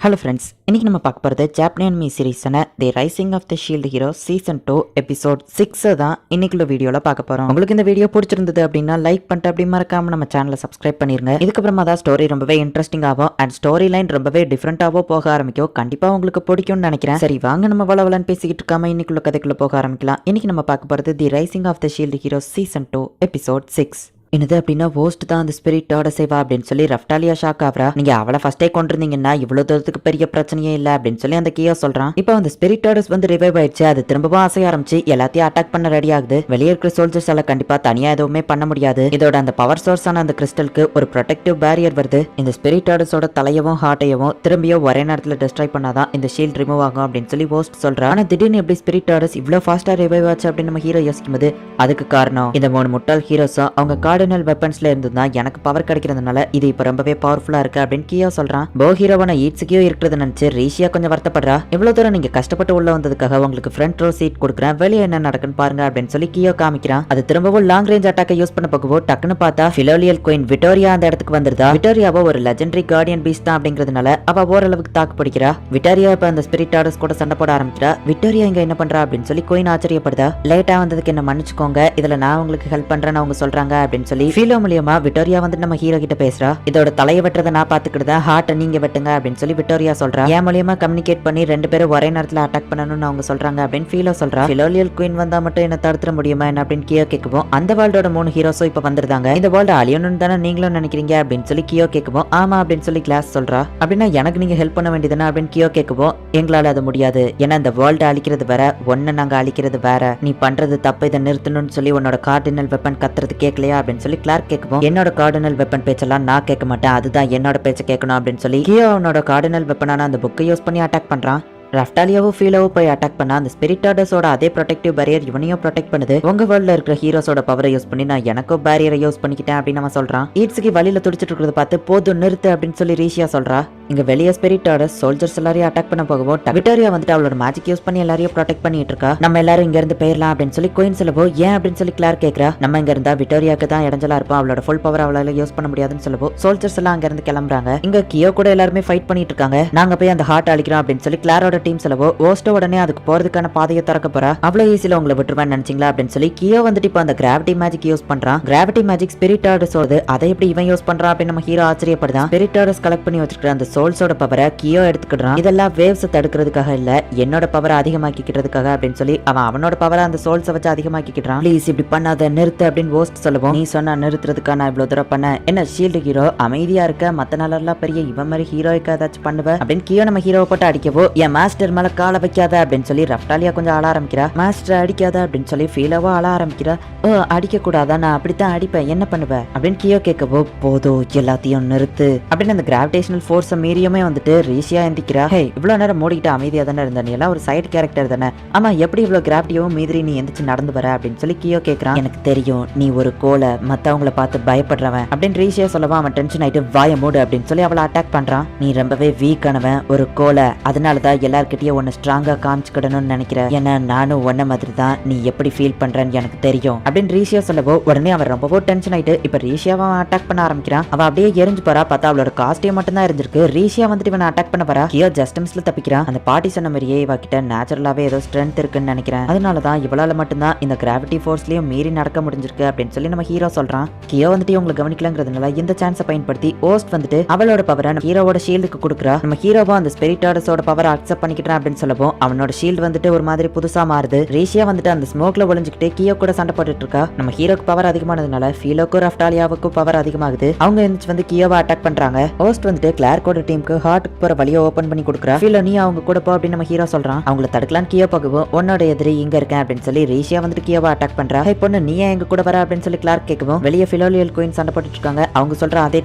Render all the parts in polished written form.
Hello friends, இன்னைக்கு நம்ம பார்க்க போகிறது ஜாப்பனியன் மீ சீரீஸான the rising of the shield hero season 2 episode 6 தான் இன்னைக்குள்ள வீடியோவில் பார்க்க போகிறோம். உங்களுக்கு இந்த வீடியோ பிடிச்சிருந்தது அப்படின்னா லைக் பண்ணிட்டு அப்படி மறக்காம நம்ம சேனலை சப்ஸ்கிரைப் பண்ணிருங்க. இதுக்கப்புறமா தான் ஸ்டோரி ரொம்பவே இன்ட்ரெஸ்டிங் ஆகும் அண்ட் ஸ்டோரி லைன் ரொம்பவே டிஃப்ரெண்டாகவும் போக ஆரம்பிக்கும். கண்டிப்பாக உங்களுக்கு பிடிக்கும்னு நினைக்கிறேன். சரி வாங்க நம்ம வளவலன்னு பேசிக்கிட்டு இருக்காம இன்னைக்குள்ள கதைக்குள்ள போக ஆரம்பிக்கலாம். இன்னைக்கு நம்ம பார்க்க போகிறது the rising of the shield hero season 2 episode 6. என்னது அப்படின்னா ஓஸ்ட் தான் அந்த ஸ்பிரிட்டோட சேவா அப்படின்னு சொல்லி ரஃப்டாலியா ஷாக் ஆகுறா. நீங்க அவளை ஃபர்ஸ்டே கொண்டிருந்தீங்கன்னா இவ்வளவு தூரத்துக்கு பெரிய பிரச்சனையே இல்ல அப்படின்னு சொல்லி அந்த கியோ சொல்றான். இப்போ அந்த ஸ்பிரிட்டோடஸ் வந்து ரிவைவ் ஆயிடுச்சு. அது திரும்பவும் அசைய ஆரம்பிச்சு எல்லாத்தையும் அட்டாக் பண்ண ரெடி ஆகுது. வெளியே இருக்கிற சோல்ஜர்ஸ் எல்லாம் கண்டிப்பா தனியா எதுவுமே பண்ண முடியாது. இதோட அந்த பவர் சோர்ஸான அந்த கிறிஸ்டலுக்கு ஒரு ப்ரொடெக்டிவ் பேரியர் வருது. இந்த ஸ்பிரிட்டோடஸோட தலையவும் ஹார்ட்டையும் திரும்பியும் ஒரே நேரத்தில் டிஸ்ட்ராய் பண்ணாதான் இந்த ஷீல்ட் ரிமூவ் ஆகும் அப்படின்னு சொல்லி ஓஸ்ட் சொல்றான். ஆனா திடீர்னு எப்படி ஸ்பிரிட்டோடஸ் இவ்வளவு ஃபாஸ்டா ரிவைவ் ஆச்சு அப்படின்னு நம்ம ஹீரோ யோசிக்கும் போது அதுக்கு காரணம் இந்த 3 முட்டாள் ஹீரோஸும் அவங்க கார்டினல் வெப்பன்ஸ்ல இருந்து தான் எனக்கு பவர் கிடைக்கிறதுனால இது இப்ப ரொம்பவே பவர்ஃபுல்லா இருக்கு அப்படின்னு கியோ சொல்றான். போ ஹீரோவான ஈட்ஸுக்கியோ இருக்கிறது நினைச்சு ரீஷியா கொஞ்சம் வருத்தப்படுறா. இவ்வளவு தூரம் நீங்க கஷ்டப்பட்டு உள்ள வந்ததுக்காக உங்களுக்கு ஃப்ரண்ட் ரோ சீட் கொடுக்குறேன், வெளியே என்ன நடக்குன்னு பாருங்க அப்படின்னு சொல்லி கியோ காமிக்கிறான். அது திரும்பவும் லாங் ரேஞ்ச் அட்டாக்கை யூஸ் பண்ண போகவோ டக்குன்னு பார்த்தா பிலோலியல் குயின் விட்டோரியா அந்த இடத்துக்கு வந்துருதா. விட்டோரியாவோ ஒரு லெஜெண்டரி கார்டியன் பீஸ்ட் தான் அப்படிங்கிறதுனால அவ ஓரளவுக்கு தாக்கு பிடிக்கிறா. விட்டோரியா இப்ப அந்த ஸ்பிரிட்டாடஸ் கூட சண்டை போட ஆரம்பிக்கிறா. விட்டோரியா இங்க என்ன பண்றா அப்படின்னு சொல்லி குயின் ஆச்சரியப்படுதா. லேட்டா வந்ததுக்கு என்ன மன்னிச்சுக்கோங்க, இதுல நான் உங்களுக்கு ஹெல்ப் பண்றேன்னு அவங்க சொல்றாங்க அப்படின்னு சொல்லி ஃபீலோ மூலியமா விட்டோரியா வந்து நம்ம ஹீரோ கிட்ட பேசுறா. இதோட தலையை வெட்டுறதை நான் பாத்துக்கிட்டதா, ஹார்ட்டை நீங்க வெட்டுங்க அப்படின்னு சொல்லி விட்டோரியா சொல்றா. என் மூலியமா கம்யூனிகேட் பண்ணி 2 பேரும் ஒரே நேரத்துல அட்டாக் பண்ணணும்னு அவங்க சொல்றாங்க அப்படின்னு ஃபீலோ சொல்றா. பிலோலியல் குயின் வந்தா மட்டும் என்ன தடுத்துற முடியுமா என்ன அப்படின்னு கியோ கேட்கவும் அந்த வேர்ல்டோட 3 ஹீரோஸும் இப்ப வந்திருந்தாங்க. இந்த வேர்ல்டு அழியணும்னு தானே நீங்களும் நினைக்கிறீங்க அப்படின்னு சொல்லி கியோ கேட்கவும் ஆமா அப்படின்னு சொல்லி கிளாஸ் சொல்றா. அப்படின்னா எனக்கு நீங்க ஹெல்ப் பண்ண வேண்டியதுனா அப்படின்னு கியோ கேட்கவும் எங்களால அது முடியாது, ஏன்னா இந்த வேர்ல்டு அழிக்கிறது வேற, ஒன்னு நாங்க அழிக்கிறது வேற, நீ பண்றது தப்பு, இதை நிறுத்தணும்னு சொல்லி உன்னோட கார்டினல் வெப்பன் கத்துறது கேட்கலையா அப்படின்னு சொல்லி கிளார்க் கேட்கவும் என்னோட கார்டினல் வெப்பன் பேச்செல்லாம் நான் கேட்க மாட்டேன், அதுதான் என்னோட பேச்ச கேட்கணும் அப்படின்னு சொல்லி கியோ அவனோட கார்டினல் வெப்பனான அந்த புக்கை யூஸ் பண்ணி அட்டாக் பண்றான். ரஃப்டாலியாவும் ஃபீலோவும் போய் அட்டாக் பண்ணா அந்த ஸ்பிரிட்டாடஸோட அதே ப்ரொடெக்டிவ் பேரியர் இவனையும் ப்ரொடெக்ட் பண்ணுது. உங்க வேர்ல்ட்ல இருக்கிற ஹீரோஸோட பவரை யூஸ் பண்ணி நான் எனக்கும் பேரியரை யூஸ் பண்ணிக்கிட்டேன் அப்படின்னு நம்ம சொல்றான். ஈட்ஸுக்கு வழியில துடிச்சிட்டு இருக்கிறத பார்த்து போதும் நிறுத்து அப்படின்னு சொல்லி ரீஷியா சொல்றா. இங்க வெளியே ஸ்பிரிட்டாடஸ் சோல்ஜர்ஸ் எல்லாரையும் அட்டாக் பண்ண போகவும் விட்டோரியா வந்துட்டு அவளோட மேஜிக் யூஸ் பண்ணி எல்லாரையும் ப்ரொடெக்ட் பண்ணிட்டு இருக்கா. நம்ம எல்லாரும் இங்க இருந்து போயிடலாம் அப்படின்னு சொல்லி குயின் சொல்லவோ ஏன் அப்படின்னு சொல்லி கிளார்க் கேட்கறா. நம்ம இங்க இருந்தா விட்டோரியாக்கு தான் இடைஞ்சலா இருப்போம், அவளோட ஃபுல் பவர் அவளால யூஸ் பண்ண முடியாதுன்னு சொல்லவோ சோல்ஜர்ஸ் எல்லாம் அங்க இருந்து கிளம்புறாங்க. இங்க கியோ கூட எல்லாருமே ஃபைட் பண்ணிட்டு இருக்காங்க. நாங்க போய் அந்த ஹார்ட் அழிக்கிறோம் அப்படின்னு சொல்லி கிளாரோட டீம் சொல்லவோ உடனே அதுக்கு போறதுக்கான பாதையை திறக்க போறா. அவ்வளவு ஈஸியில உங்களை விட்டுருவேன் நினைச்சீங்களா அப்படின்னு சொல்லி கியோ வந்துட்டு இப்ப அந்த கிராவிட்டி மேஜிக் யூஸ் பண்றான். கிராவிட்டி மேஜிக் ஸ்பிரிட்டாடஸோட அதை எப்படி இவன் யூஸ் பண்றான் அப்படின்னு நம்ம ஹீரோ ஆச்சரியப்படுதான். ஸ்பிரிட்டாடஸ் கலெக்ட் பண்ணி வச்சிருக்கிற அந்த சோல்ஸோட பவரை கியோ எடுத்துக்கிட்டான். இதெல்லாம் வேவ்ஸ் தடுக்கிறதுக்காக இல்ல, என்னோட பவரை அதிகமாக்கிக்கிறதுக்காக அப்படின்னு சொல்லி அவனோட பவரை அந்த சோல்ஸை வச்சு அதிகமாக்கிக்கிறான். ப்ளீஸ் இப்படி பண்ணாத, நிறுத்து அப்படின்னு ஓஸ்ட் சொல்லுவோம். நீ சொன்னா நிறுத்துறதுக்காக நான் இவ்வளவு தூரம் பண்ண என்ன ஷீல்டு ஹீரோ அமைதியா இருக்க, மத்த நாளெல்லாம் பெரிய இவன் மாதிரி ஹீரோய்க்கு ஏதாச்சும் பண்ணுவேன் அப்படின்னு கியோ நம்ம ஹீரோவை போட்டு அடிக்கவோ என் மாஸ்டர் மேல கால வைக்காத அப்படின்னு சொல்லி ரஃப்டாலியா கொஞ்சம் அழ ஆரம்பிக்கிறா. மாஸ்டர் அடிக்காத அப்படின்னு சொல்லி ஃபீலோவா அழ ஆரம்பிக்கிறா. ஓ அடிக்க கூடாதா, நான் அப்படித்தான் அடிப்பேன், என்ன பண்ணுவேன் அப்படின்னு கியோ கேட்கவோ போதும் எல்லாத்தையும் நிறுத்து அப்படின்னு அந்த கிராவிடேஷனல் ஃபோர்ஸ் மீறியுமே வந்துட்டு ரீஷியா எந்திக்கிறா. ஹே இவ்வளவு நேரம் மூடிக்கிட்டு அமைதியா தானே இருந்த, நீ எல்லாம் ஒரு சைடு கேரக்டர் தானே, ஆமா எப்படி இவ்வளவு கிராவிட்டியும் மீறி நீ எந்திரிச்சு நடந்து வர அப்படின்னு சொல்லி கியோ கேட்கறான். எனக்கு தெரியும் நீ ஒரு கோலை மத்தவங்கள பார்த்து பயப்படுறவன் அப்படின்னு ரீஷியா சொல்லவா அவன் டென்ஷன் ஆயிட்டு வாய மூடு அப்படின்னு சொல்லி அவளை அட்டாக் பண்றான். நீ ரொம்பவே வீக்கானவன், ஒரு கோலை, அதனாலதான் எல்லார்கிட்டயும் ஒன்னு ஸ்ட்ராங்கா காமிச்சுக்கிடணும்னு நினைக்கிறேன், ஏன்னா நானும் ஒன்ன மாதிரி தான், நீ எப்படி ஃபீல் பண்றேன்னு எனக்கு தெரியும் அப்படின்னு ரீஷியா சொல்லவோ உடனே அவன் ரொம்பவோ டென்ஷன் ஆயிட்டு இப்ப ரீஷியாவை அட்டாக் பண்ண ஆரம்பிக்கிறான். அவ அப்படியே எரிஞ்சு போறா. பார்த்தா அவளோட காஸ்டியூம் மட்டும் தான் எரிஞ்சிருக்கு. ரீஷியா வந்துட்டு இவனை அட்டாக் பண்ண வரா. கியோ ஜஸ்ட் மிஸ்ல தப்பிக்கிறான். அந்த பாட்டி சொன்ன மாதிரியே இவ கிட்ட நேச்சுரலாவே ஏதோ ஸ்ட்ரென்த் இருக்குன்னு நினைக்கிறேன், அதனாலதான் இவளால மட்டும்தான் இந்த கிராவிட்டி ஃபோர்ஸ்லயும் மீறி நடக்க முடிஞ்சிருக்கு அப்படின்னு சொல்லி நம்ம ஹீரோ சொல்றான். கியோ வந்துட்டு உங்களை கவனிக்கலங்கிறதுனால இந்த சான்ஸை பயன்படுத்தி ஓஸ்ட் வந்துட்டு அவளோட பவரை ஹீரோவோட ஷீல்டுக்கு கொடுக்குறா. நம்ம ஹீரோவா அந்த ஸ்பிரிட்டாடஸோட பவரை அக்செப்ட் பண்ணிக்கிட்டான் அப்படின்னு சொல்லவும் அவனோட ஷீல்டு வந்துட்டு ஒரு மாதிரி புதுசா மாறுது. ரீஷியா வந்துட்டு அந்த ஸ்மோக்ல ஒளிஞ்சுக்கிட்டு கியோ கூட சண்டை போட்டுட்டு இருக்கா. நம்ம ஹீரோக்கு பவர் அதிகமானதுனால ஃபீலோக்கும் ரஃப்டாலியாவுக்கும் பவர் அதிகமாகுது. அவங்க எந்திரிச்சு வந்து கியோவை அட்டாக் பண்றாங்க. ஹோஸ்ட் வந்துட்டு கிளார்க்கோட டீமுக்கு ஹார்ட்டுக்கு போற வழியை ஓபன் பண்ணி கொடுக்குறா. ஃபீலோ நீ அவங்க கூட போ அப்படின்னு நம்ம ஹீரோ சொல்றான். அவங்கள தடுக்கலாம் கியோ போகவும் உன்னோட எதிரி இங்க இருக்கேன் அப்படின்னு சொல்லி ரீஷியா வந்துட்டு கியோவை அட்டாக் பண்றா. ஹே பொண்ணு நீ எங்க கூட வர அப்படின்னு சொல்லி கிளார்க் கேட்கவும் வெளியே பிலோலியல் குயின் சண்டை போட்டுட்டு இருக்காங்க. அவங்க சொல்ற அதே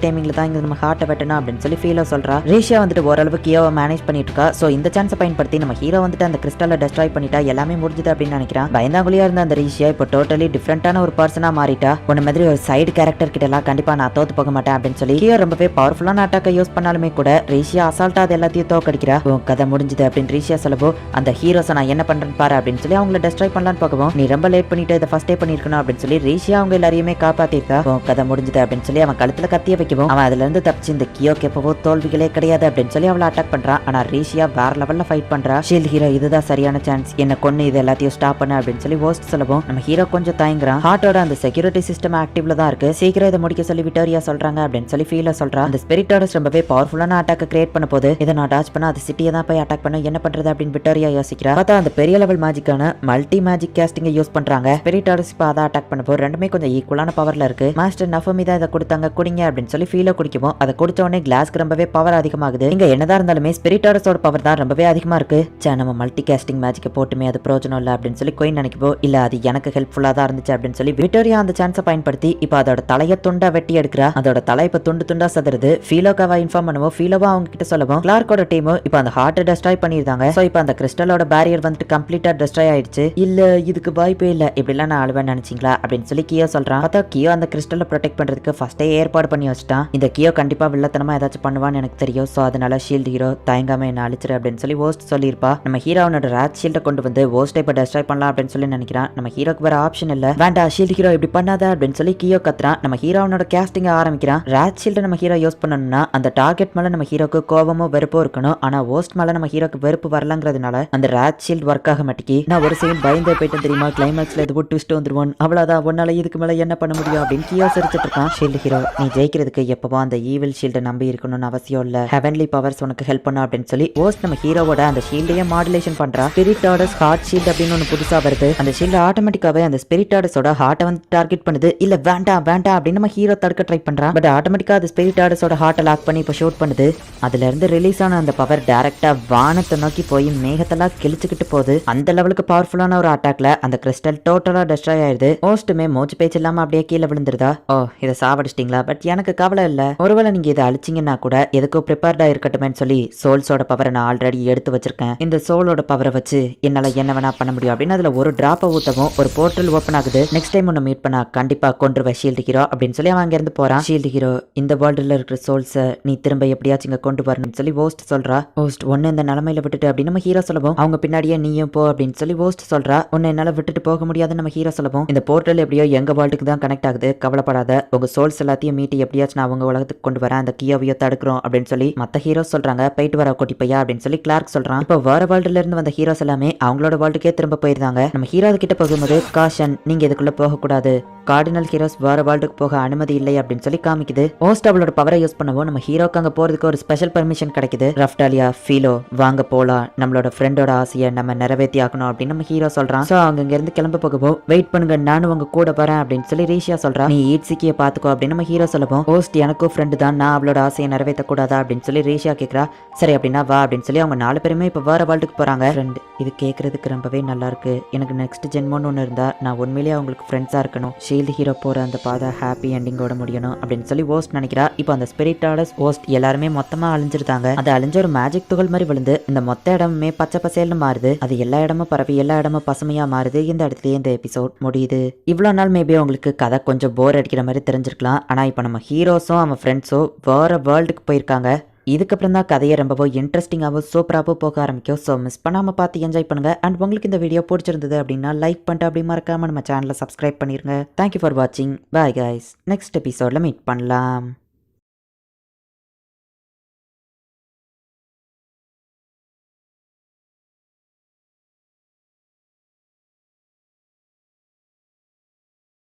டைமிங்ல தான் இங்க நம்ம ஹார்ட்டை வெட்டணும் அப்படின்னு சொல்லி ஃபீலோ சொல்றா. ரீஷியா வந்துட்டு ஓரளவு கியோவை மேனேஜ் பண்ணிட்டு இருக்கா. சோ இந்த சான்ஸ் சான்ஸை பயன்படுத்தி நம்ம ஹீரோ வந்துட்டு அந்த கிறிஸ்டலை டெஸ்ட்ராய் பண்ணிட்டா எல்லாமே முடிஞ்சது அப்படின்னு நினைக்கிறான். பயந்தாங்குழியா இருந்த அந்த ரீஷியா இப்போ டோட்டலி டிஃப்ரெண்டான ஒரு பர்சனா மாறிட்டா. உன்ன மாதிரி ஒரு சைடு கேரக்டர் கிட்ட எல்லாம் கண்டிப்பா நான் தோத்து போக மாட்டேன் அப்படின்னு சொல்லி ஹீரோ ரொம்பவே பவர்ஃபுல்லான அட்டாக்கை யூஸ் பண்ணாலுமே கூட ரீஷியா அசால்ட்டா அது எல்லாத்தையும் தோக்கடிக்கிறா. கதை முடிஞ்சது அப்படின்னு ரீஷியா சொல்லவோ அந்த ஹீரோஸை நான் என்ன பண்றேன்னு பாரு அப்படின்னு சொல்லி அவங்கள டெஸ்ட்ராய் பண்ணலான்னு போகவும் நீ ரொம்ப லேட் பண்ணிட்டு இதை ஃபர்ஸ்டே பண்ணிருக்கணும் அப்படின்னு சொல்லி ரீஷியா அவங்க எல்லாரையுமே காப்பாத்திருக்கா. கதை முடிஞ்சது அப்படின்னு சொல்லி அவன் கழுத்துல கத்திய வைக்கவும் அவன் அதுல இருந்து தப்பிச்சு இந்த கியோக்கு எப்பவோ தோல்விகளே கிடையாது அப்படின்னு சொல்லி அவளை அட்டாக் பண்றான். ஆனா ரீஷியா வேற லெவல்ல ஃபைட் பண்றா. ஷீல்ட் ஹீரோ இதுதான் சரியான சான்ஸ், என்ன கொன்னு இது எல்லாத்தையும் ஸ்டாப் பண்ண அப்படின்னு சொல்லி ஓஸ்ட் சொல்லவும் நம்ம ஹீரோ கொஞ்சம் தயங்குறான். ஹார்ட்டோட அந்த செக்யூரிட்டி சிஸ்டம் ஆக்டிவ்ல தான் இருக்கு, சீக்கிரம் இதை முடிக்க சொல்லி விக்டோரியா சொல்றாங்க அப்படின்னு சொல்லி ஃபீல சொல்றா. அந்த ஸ்பிரிட்டோட ரொம்பவே பவர்ஃபுல்லான அட்டாக் கிரியேட் பண்ண போது இதை நான் டாச் பண்ண அது சிட்டியை தான் போய் அட்டாக் பண்ண என்ன பண்றது அப்படின்னு விக்டோரியா யோசிக்கிறா. பார்த்தா அந்த பெரிய லெவல் மேஜிக்கான மல்டி மேஜிக் கேஸ்டிங்கை யூஸ் பண்றாங்க. ஸ்பிரிட்டோடஸ் இப்போ அதை அட்டாக் பண்ண போது ரெண்டுமே கொஞ்சம் ஈக்குவலான பவர்ல இருக்கு. மாஸ்டர் நஃபமி தான் இதை கொடுத்தாங்க குடிங்க அப்படின்னு சொல்லி ஃபீல குடிக்கவும் அதை குடிச்ச உடனே கிளாஸ்க்கு ரொம்பவே பவர் அதிகமாகுது. இங்க என்னதான் இருந்தாலுமே ஸ்பிரிட்டோடஸோட பவர் தான் ரொம்பவே அதிகமா இருக்கு. நம்ம மல்டி கேஸ்டிங் மேஜிக்கை போட்டுமே அது பிரயோஜனம் இல்லை அப்படின்னு சொல்லி கோயின் நினைக்கவோ இல்ல அது எனக்கு ஹெல்ப்ஃபுல்லா தான் இருந்துச்சு அப்படின்னு சொல்லி விக்டோரியா அந்த சான்ஸை பயன்படுத்தி இப்போ அதோட தலையை துண்டா வெட்டி எடுக்கிறா. அதோட தலை இப்போ துண்டு துண்டா சதுருது. ஃபீலோக்காவா இன்ஃபார்ம் பண்ணுவோம், ஃபீலோவா அவங்க கிட்ட சொல்லவும் கிளார்க்கோட டீமும் இப்போ அந்த ஹார்ட்டை டெஸ்ட்ராய் பண்ணிருந்தாங்க. சோ இப்போ அந்த கிறிஸ்டலோட பேரியர் வந்துட்டு கம்ப்ளீட்டா டெஸ்ட்ராய் ஆயிடுச்சு. இல்ல இதுக்கு வாய்ப்பே இல்ல, இப்படிலாம் நான் அழுவேன் நினைச்சீங்களா அப்படின்னு சொல்லி கியோ சொல்றான். பார்த்தா கியோ அந்த கிறிஸ்டலை ப்ரொடெக்ட் பண்றதுக்கு ஃபர்ஸ்டே ஏற்பாடு பண்ணி வச்சுட்டான். இந்த கியோ கண்டிப்பா வில்லத்தனமா ஏதாச்சும் பண்ணுவான்னு எனக்கு தெரியும். சோ அதனால ஷீல்ட் ஹீரோ தயங்காம என்ன அழிச்சிரு அப்படின்னு சொல்லி ஓஸ்ட் சொல்லியிருப்பா. நம்ம ஹீரோனோட ராத் ஷீல்டை கொண்டு வந்து ஓஸ்ட்டை இப்போ டெஸ்ட்ராய் பண்ணலாம் அப்படின்னு சொல்லி நினைக்கிறான். நம்ம ஹீரோக்கு வேற ஆப்ஷன் இல்ல. வேண்டாம் ஷீல்ட் ஹீரோ இப்படி பண்ணாத அப்படின்னு சொல்லி கியோ கத்துறான். நம்ம ஹீரோனோட கேஸ்டிங் ஆரம்பிக்கிறான். ராத் ஷீல்டை நம்ம ஹீரோ யூஸ் பண்ணணும்னா அந்த டார்கெட் மேல நம்ம ஹீரோக்கு கோவமோ வெறுப்போ இருக்கணும். ஆனா ஓஸ்ட் மேல நம்ம ஹீரோக்கு வெறுப்பு வரலங்கிறதுனால அந்த ராத் ஷீல்ட் ஒர்க் ஆக மாட்டேங்கி. நான் ஒரு சைடு பயந்தே போயிட்டு தெரியுமா, கிளைமேக்ஸ்ல எதுவும் ட்விஸ்ட் வந்துருவான், அவ்வளவுதான் உன்னால இதுக்கு மேல என்ன பண்ண முடியும் அப்படின்னு கியோ சிரிச்சிட்டு இருக்கான். ஷீல்ட் ஹீரோ நீ ஜெயிக்கிறதுக்கு எப்பவோ அந்த ஈவில் ஷீல்டை நம்பி இருக்கணும்னு அவசியம் இல்ல, ஹெவன்லி பவர்ஸ் உனக்கு ஹெல்ப் பண்ணும் அப்படின்னு சொல்லி ஓஸ்ட் நம்ம ஹீரோவோட அந்த ஷீல்டையே மாடுலேஷன் பண்றா. ஸ்பிரிட்டோடஸ் ஹார்ட் ஷீல்ட் அப்படின்னு ஒன்று புதுசா வருது. அந்த ஷீல்ட் ஆட்டோமேட்டிக்காவே அந்த ஸ்பிரிட்டோடஸோட ஹார்ட்டை வந்து டார்கெட் பண்ணுது. இல்ல வேண்டாம் வேண்டாம் அப்படின்னு நம்ம ஹீரோ தடுக்க ட்ரை பண்றான். பட் ஆட்டோமேட்டிக்கா அது ஸ்பிரிட்டோடஸோட ஹார்ட்டை லாக் பண்ணி இப்போ ஷூட் பண்ணுது. அதுல இருந்து ரிலீஸ் ஆன அந்த பவர் டைரக்டா வானத்தை நோக்கி போய் மேகத்தெல்லாம் கிழிச்சுக்கிட்டு போகுது. அந்த லெவலுக்கு பவர்ஃபுல்லான ஒரு அட்டாக்ல அந்த கிறிஸ்டல் டோட்டலா டெஸ்ட்ராய் ஆயிருது. ஓஸ்ட்டுமே மூச்சு பேச்சு இல்லாம அப்படியே கீழே விழுந்துருதா. ஓ இதை சாவடிச்சிட்டீங்களா, பட் எனக்கு கவலை இல்ல, ஒருவேளை நீங்க இதை அழிச்சிங்கன்னா கூட எதுக்கோ ப்ரிப்பேர்டா இருக்கட்டுமே சொல்லி சோல்ஸோட பவரை நான் ஆல்ரெடி எடுத்து வச்சிருக்கேன். இந்த சோலோட பவரை வச்சு என்னால என்ன வேணா பண்ண முடியும் அப்படின்னு அதுல ஒரு டிராப்பை ஊத்தவும் ஒரு போர்ட்டல் ஓப்பன் ஆகுது. நெக்ஸ்ட் டைம் ஒன்னு மீட் பண்ணா கண்டிப்பா கொன்றுவ ஷீல்ட் ஹீரோ அப்படின்னு சொல்லி அவன் அங்க இருந்து போறான். ஷீல்ட் ஹீரோ இந்த வேர்ல்டுல இருக்கிற சோல்ஸை நீ திரும்ப எப்படியாச்சும் இங்க கொண்டு வரணும்னு சொல்லி ஓஸ்ட் சொல்றா. ஓஸ்ட் ஒன்னு இந்த நிலைமையில விட்டுட்டு அப்படின்னு நம்ம ஹீரோ சொல்லவும் அவங்க பின்னாடியே நீயும் போ அப்படின்னு சொல்லி ஓஸ்ட் சொல்றா. ஒன்னு என்னால விட்டுட்டு போக முடியாதுன்னு நம்ம ஹீரோ சொல்லவும் இந்த போர்ட்டல் எப்படியோ எங்க வேர்ல்டுக்கு தான் கனெக்ட் ஆகுது, கவலைப்படாத, உங்க சோல்ஸ் எல்லாத்தையும் மீட்டி எப்படியாச்சும் நான் அவங்க உலகத்துக்கு கொண்டு வரேன், அந்த கியோவையோ தடுக்கிறோம் அப்படின்னு சொல்லி மத்த ஹீரோ சொல்றாங்க. போயிட்டு வர கொட்டி பையா அப்படின்னு சொல்லி கிளார்க் சொல்றான். இப்போ வேற வேர்ல்டுல இருந்து வந்த ஹீரோஸ் எல்லாமே அவங்களோட வேர்ல்டுக்கே திரும்ப போயிருந்தாங்க. நம்ம ஹீரோ கிட்ட போகும்போது காஷன் நீங்க இதுக்குள்ள போக கூடாது, கார்டினல் ஹீரோஸ் வேற வேர்ல்டுக்கு போக அனுமதி இல்லை அப்படின்னு சொல்லி காமிக்குது. ஓஸ்ட் அவளோட பவரை யூஸ் பண்ணவும் நம்ம ஹீரோக்கு அங்க போறதுக்கு ஒரு ஸ்பெஷல் பெர்மிஷன் கிடைக்குது. ரஃப்டாலியா ஃபீலோ வாங்க போலாம், நம்மளோட ஃப்ரெண்டோட ஆசையை நம்ம நிறைவேற்றி ஆகணும் அப்படின்னு நம்ம ஹீரோ சொல்றான். சோ அவங்க இங்க இருந்து கிளம்ப போகவும் வெயிட் பண்ணுங்க நானும் உங்க கூட வரேன் அப்படின்னு சொல்லி ரீஷியா சொல்றா. நீ ஈட்சிக்கிய பாத்துக்கோ அப்படின்னு நம்ம ஹீரோ சொல்லவும் ஓஸ்ட் எனக்கும் ஃப்ரெண்டு தான், நான் அவளோட ஆசையை நிறைவேற்ற கூடாதா அப்படின்னு சொல்லி ரீஷியா கேட்கறா. சரி அப்படின்னா வா அப்படின்னு சொல்லி அவங்க 4 பேருமே இப்ப வேற வேர்ல்டுக்கு போறாங்க. ஃப்ரெண்ட் இது கேட்கறதுக்கு ரொம்பவே நல்லா இருக்கு, எனக்கு நெக்ஸ்ட் ஜென்மோன்னு ஒன்று இருந்தா நான் உண்மையிலேயே அவங்களுக்கு ஃப்ரெண்ட்ஸா இருக்கணும், ஷீல்ட் ஹீரோ போற அந்த பாதை ஹாப்பி எண்டிங்கோட முடியணும் அப்படின்னு சொல்லி ஓஸ்ட் நினைக்கிறா. இப்போ அந்த ஸ்பிரிட்டாலஸ் ஓஸ்ட் எல்லாருமே மொத்தமா அழிஞ்சிருந்தாங்க. அது அழிஞ்ச ஒரு மேஜிக் துகள் மாதிரி விழுந்து இந்த மொத்த இடமுமே பச்சை பசேல்னு மாறுது. அது எல்லா இடமும் பரவி எல்லா இடமும் பசுமையா மாறுது. இந்த இடத்துலயே இந்த எபிசோட் முடியுது. இவ்வளவு நாள் மேபி உங்களுக்கு கதை கொஞ்சம் போர் அடிக்கிற மாதிரி தெரிஞ்சிருக்கலாம். ஆனா இப்போ நம்ம ஹீரோஸும் அவன் ஃப்ரெண்ட்ஸும் வேற வேர்ல்டுக்கு போயிருக்காங்க. இதுக்கப்புறம் தான் கதையை ரொம்பவோ இன்ட்ரெஸ்டிங்காகவும் சூப்பராகவும் போக ஆரம்பிக்கும். ஸோ மிஸ் பண்ணாமல் பார்த்து என்ஜாய் பண்ணுங்கள். அண்ட் உங்களுக்கு இந்த வீடியோ பிடிச்சிருந்தது அப்படின்னா லைக் பண்ணிட்டு அப்படி மறக்காமல் நம்ம சேனலை சப்ஸ்கிரைப் பண்ணிடுங்க. தேங்க்யூ ஃபார் வாட்சிங். Bye guys. நெக்ஸ்ட் எபிசோடில் மீட் பண்ணலாம்.